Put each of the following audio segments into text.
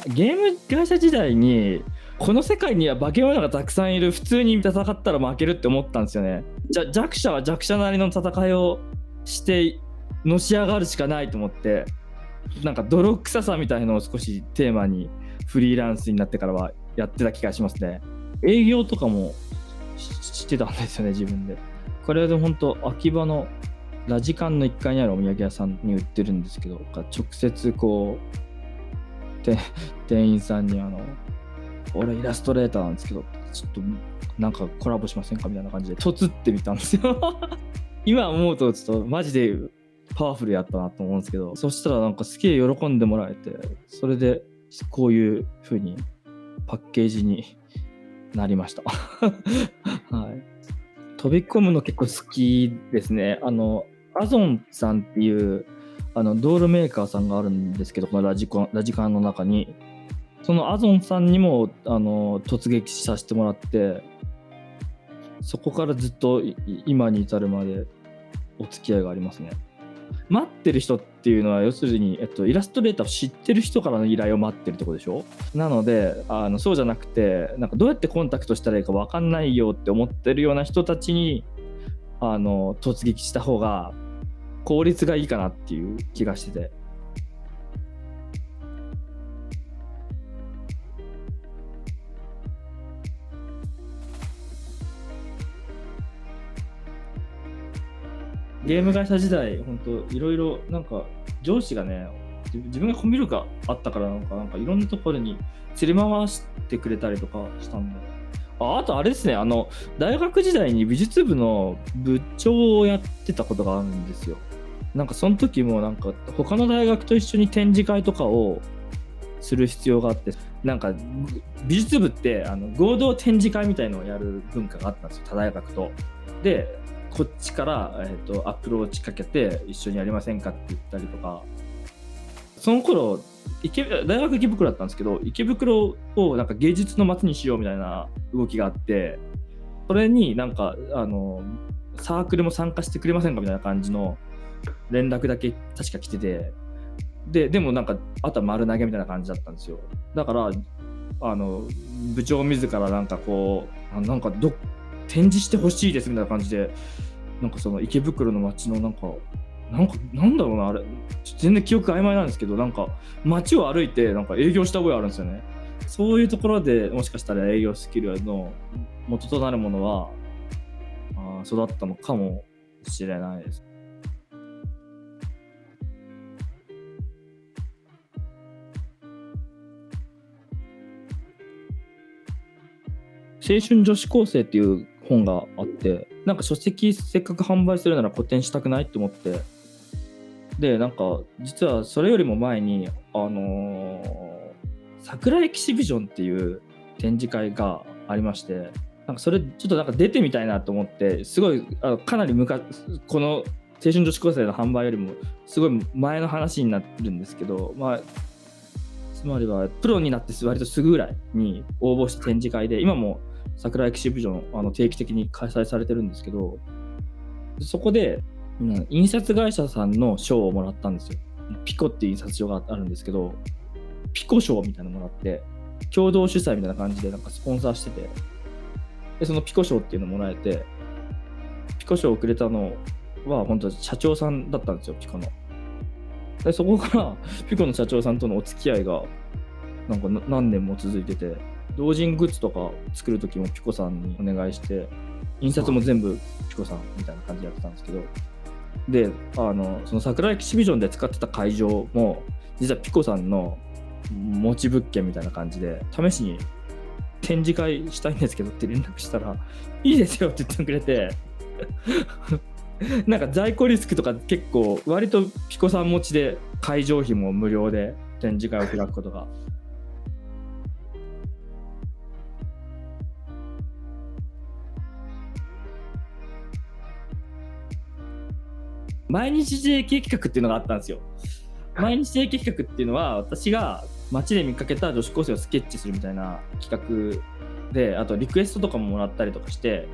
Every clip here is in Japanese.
ゲーム会社時代にこの世界には化け物がたくさんいる、普通に戦ったら負けるって思ったんですよね。弱者は弱者なりの戦いをしてのし上がるしかないと思って、なんか泥臭さみたいのを少しテーマにフリーランスになってからはやってた気がしますね。営業とかもしてたんですよね、自分で。これはでも本当秋葉のラジカンの1階にあるお土産屋さんに売ってるんですけど、直接こう店員さんに俺イラストレーターなんですけど、ちょっとなんかコラボしませんかみたいな感じでとつってみたんですよ今思うとちょっとマジでパワフルやったなと思うんですけど、そしたらなんかすげえ喜んでもらえて、それでこういう風にパッケージになりましたはい、飛び込むの結構好きですね。アゾンさんっていうドールメーカーさんがあるんですけど、このラジカンの中にそのアゾンさんにも突撃させてもらって、そこからずっと今に至るまでお付き合いがありますね。待ってる人っていうのは要するに、イラストレーターを知ってる人からの依頼を待ってるってことでしょ。なのでそうじゃなくて、なんかどうやってコンタクトしたらいいか分かんないよって思ってるような人たちに突撃した方が効率がいいかなっていう気がしてて。ゲーム会社時代本当いろいろなんか上司がね、自分がコミュ力があったからなんかいろんなところに連れ回してくれたりとかしたんで。あとあれですね、大学時代に美術部の部長をやってたことがあるんですよ。なんかその時もなんか他の大学と一緒に展示会とかをする必要があって、なんか美術部って合同展示会みたいのをやる文化があったんですよ、他大学と。でこっちから、アプローチかけて一緒にやりませんかって言ったりとか。その頃大学池袋だったんですけど、池袋をなんか芸術の街にしようみたいな動きがあって、それになんかサークルも参加してくれませんかみたいな感じの連絡だけ確か来てて、でもなんかあとは丸投げみたいな感じだったんですよ。だから部長自らなんかこうなんか展示してほしいですみたいな感じで、なんかその池袋の街のなんだろうな、あれ全然記憶曖昧なんですけど、なんか街を歩いてなんか営業した覚えあるんですよね。そういうところでもしかしたら営業スキルの元となるものは育ったのかもしれないです。青春女子高生っていう本があって、なんか書籍せっかく販売するなら個展したくないって思って、でなんか実はそれよりも前に桜エキシビジョンっていう展示会がありまして、なんかそれちょっとなんか出てみたいなと思って、すごいかなりこの青春女子高生の販売よりもすごい前の話になるんですけど、つまりはプロになって割とすぐぐらいに応募した展示会で、今も桜エキシビジョン定期的に開催されてるんですけど、そこで、印刷会社さんの賞をもらったんですよ。ピコっていう印刷所があるんですけど、ピコ賞みたいなのもらって、共同主催みたいな感じでなんかスポンサーしてて、でそのピコ賞っていうのもらえて、ピコ賞をくれたのは本当社長さんだったんですよ、ピコの。でそこからピコの社長さんとのお付き合いがなんか何年も続いてて、同人グッズとか作る時もピコさんにお願いして、印刷も全部ピコさんみたいな感じでやってたんですけど、でその桜エキシビジョンで使ってた会場も実はピコさんの持ち物件みたいな感じで、試しに展示会したいんですけどって連絡したらいいですよって言ってくれてなんか在庫リスクとか結構割とピコさん持ちで、会場費も無料で展示会を開くことが。毎日定期企画っていうのがあったんですよ。毎日定期企画っていうのは、私が街で見かけた女子高生をスケッチするみたいな企画で、あとリクエストとかももらったりとかして、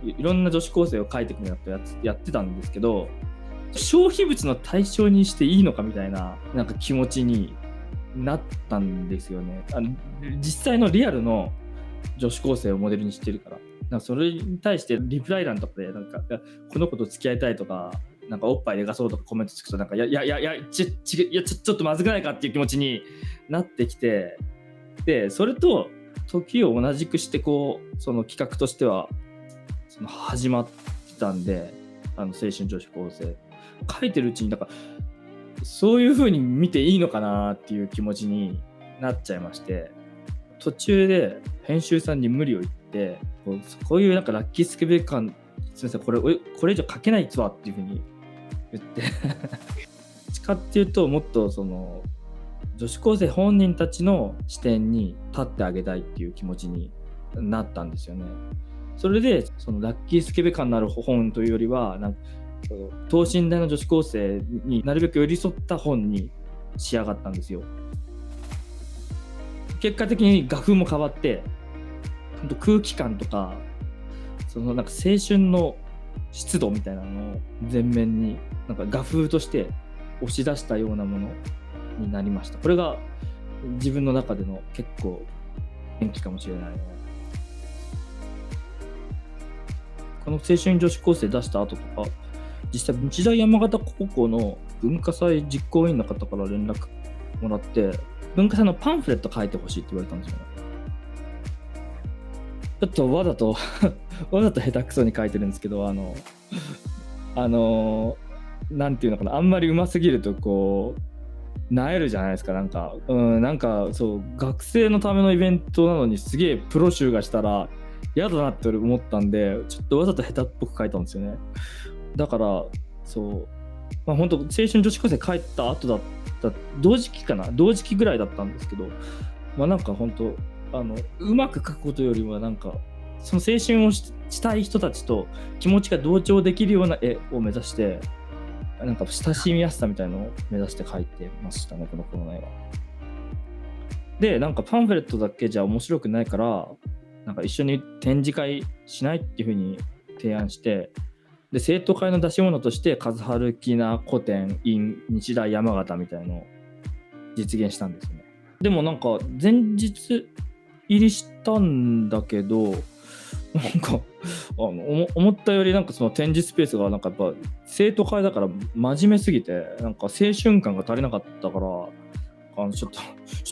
いろんな女子高生を描いていくみたいなことやってたんですけど、消費物の対象にしていいのかみたいな、なんか気持ちになったんですよね。実際のリアルの女子高生をモデルにしてるから。なんかそれに対してリプライ欄とかでなんかこの子と付き合いたいとか、なんかおっぱいでかそうとかコメントつくとなんかちょっとまずくないかっていう気持ちになってきて、でそれと時を同じくしてこうその企画としてはその始まってたんで、青春女子高生書いてるうちになんかそういう風に見ていいのかなっていう気持ちになっちゃいまして、途中で編集さんに無理を言ってこういうなんかラッキースケベ感すみませんこれ以上書けないっつわっていう風に言ってかっていうともっとその女子高生本人たちの視点に立ってあげたいっていう気持ちになったんですよね。それでそのラッキースケベ感のある本というよりはなんか等身大の女子高生になるべく寄り添った本に仕上がったんですよ。結果的に画風も変わって空気感とかそのなんか青春の湿度みたいなのを前面になんか画風として押し出したようなものになりました。これが自分の中での結構転機かもしれないね。この青春女子高生出した後とか実際日大山形高校の文化祭実行委員の方から連絡もらって文化祭のパンフレット書いてほしいって言われたんですよね。ちょっとわざと下手くそに書いてるんですけどなんていうのかな、あんまりうますぎるとこうなえるじゃないですか。なんかそう学生のためのイベントなのにすげえプロ集がしたら嫌だなって思ったんでちょっとわざと下手っぽく書いたんですよね。だからそう本当青春女子高生帰った後だった同時期ぐらいだったんですけどなんか本当うまく書くことよりはなんかその青春をしたい人たちと気持ちが同調できるような絵を目指してなんか親しみやすさみたいなのを目指して書いてましたね、この絵は。でなんかパンフレットだけじゃ面白くないからなんか一緒に展示会しないっていう風に提案してで生徒会の出し物として和春きな古典 in 日大山形みたいのを実現したんですね。でもなんか前日入りしたんだけどなんか思ったよりなんかその展示スペースがなんかやっぱ生徒会だから真面目すぎてなんか青春感が足りなかったからちょっ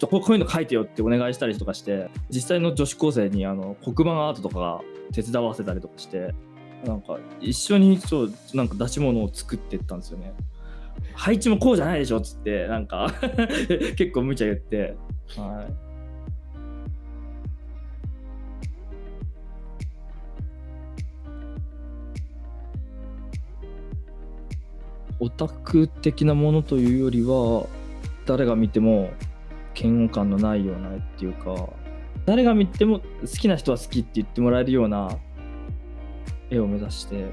とこういうの書いてよってお願いしたりとかして実際の女子高生に黒板アートとか手伝わせたりとかしてなんか一緒になんか出し物を作っていったんですよね。配置もこうじゃないでしょっつってなんか結構無茶言って、はい。オタク的なものというよりは誰が見ても嫌悪感のないような絵っていうか誰が見ても好きな人は好きって言ってもらえるような絵を目指して